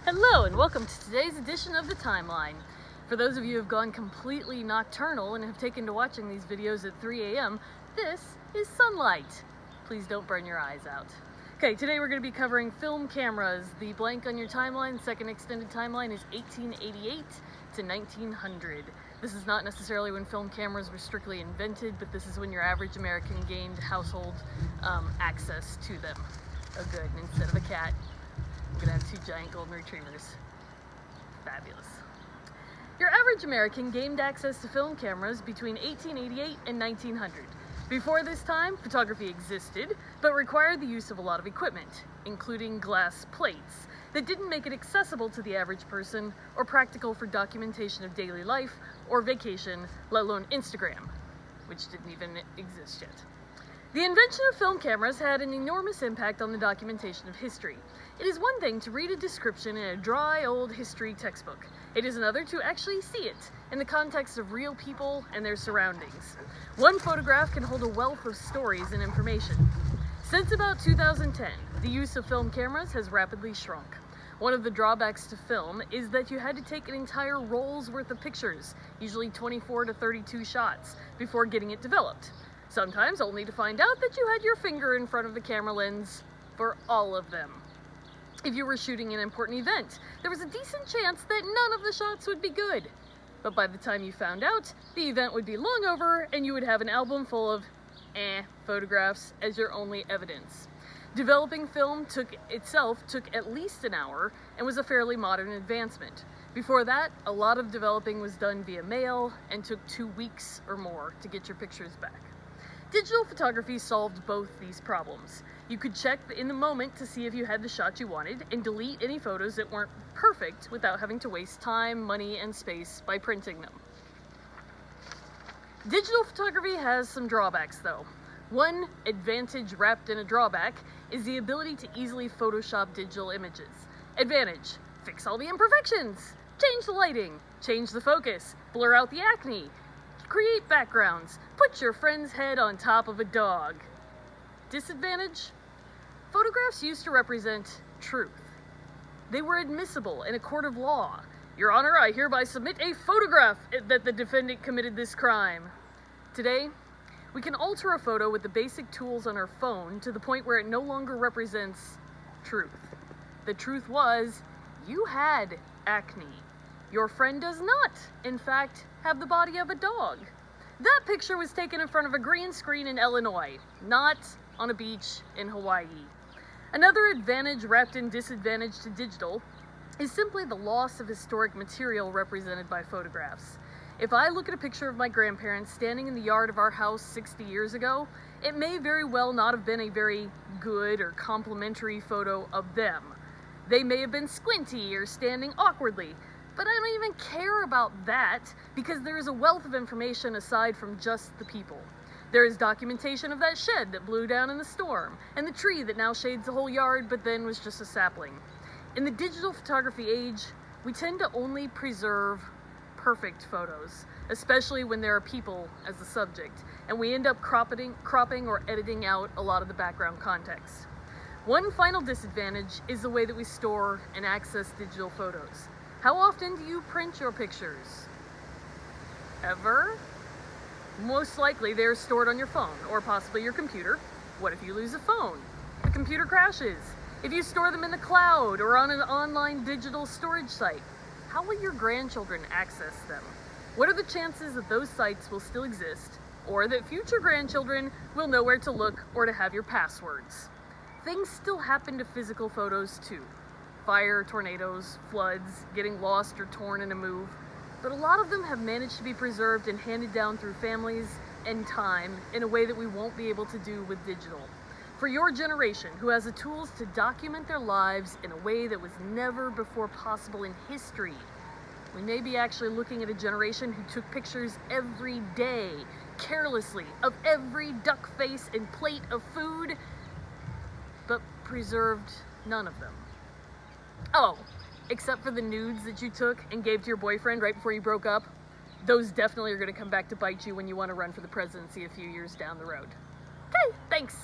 Hello and welcome to today's edition of The Timeline. For those of you who have gone completely nocturnal and have taken to watching these videos at 3 a.m., this is Sunlight. Please don't burn your eyes out. Okay, today we're going to be covering film cameras. The blank on your timeline, second extended timeline, is 1888 to 1900. This is not necessarily when film cameras were strictly invented, but this is when your average American gained household access to them. Oh good, and instead of a cat, I'm gonna have two giant golden retrievers. Fabulous. Your average American gained access to film cameras between 1888 and 1900. Before this time, photography existed, but required the use of a lot of equipment, including glass plates, that didn't make it accessible to the average person or practical for documentation of daily life or vacation, let alone Instagram, which didn't even exist yet. The invention of film cameras had an enormous impact on the documentation of history. It is one thing to read a description in a dry old history textbook. It is another to actually see it in the context of real people and their surroundings. One photograph can hold a wealth of stories and information. Since about 2010, the use of film cameras has rapidly shrunk. One of the drawbacks to film is that you had to take an entire roll's worth of pictures, usually 24 to 32 shots, before getting it developed. Sometimes only to find out that you had your finger in front of the camera lens for all of them. If you were shooting an important event, there was a decent chance that none of the shots would be good. But by the time you found out, the event would be long over and you would have an album full of photographs as your only evidence. Developing film took at least an hour and was a fairly modern advancement. Before that, a lot of developing was done via mail and took 2 weeks or more to get your pictures back. Digital photography solved both these problems. You could check in the moment to see if you had the shot you wanted and delete any photos that weren't perfect without having to waste time, money, and space by printing them. Digital photography has some drawbacks though. One advantage wrapped in a drawback is the ability to easily Photoshop digital images. Advantage: fix all the imperfections, change the lighting, change the focus, blur out the acne, create backgrounds, put your friend's head on top of a dog. Disadvantage: photographs used to represent truth. They were admissible in a court of law. Your Honor, I hereby submit a photograph that the defendant committed this crime. Today, we can alter a photo with the basic tools on our phone to the point where it no longer represents truth. The truth was, you had acne. Your friend does not, in fact, have the body of a dog. That picture was taken in front of a green screen in Illinois, not on a beach in Hawaii. Another advantage wrapped in disadvantage to digital is simply the loss of historic material represented by photographs. If I look at a picture of my grandparents standing in the yard of our house 60 years ago, it may very well not have been a very good or complimentary photo of them. They may have been squinty or standing awkwardly, but I don't even care about that because there is a wealth of information aside from just the people. There is documentation of that shed that blew down in the storm, and the tree that now shades the whole yard but then was just a sapling. In the digital photography age, we tend to only preserve perfect photos, especially when there are people as the subject, and we end up cropping or editing out a lot of the background context. One final disadvantage is the way that we store and access digital photos. How often do you print your pictures? Ever? Most likely they're stored on your phone or possibly your computer. What if you lose a phone? The computer crashes. If you store them in the cloud or on an online digital storage site, how will your grandchildren access them? What are the chances that those sites will still exist or that future grandchildren will know where to look or to have your passwords? Things still happen to physical photos too. Fire, tornadoes, floods, getting lost or torn in a move, but a lot of them have managed to be preserved and handed down through families and time in a way that we won't be able to do with digital. For your generation, who has the tools to document their lives in a way that was never before possible in history, we may be actually looking at a generation who took pictures every day, carelessly, of every duck face and plate of food, but preserved none of them. Oh, except for the nudes that you took and gave to your boyfriend right before you broke up. Those definitely are going to come back to bite you when you want to run for the presidency a few years down the road. Okay, thanks.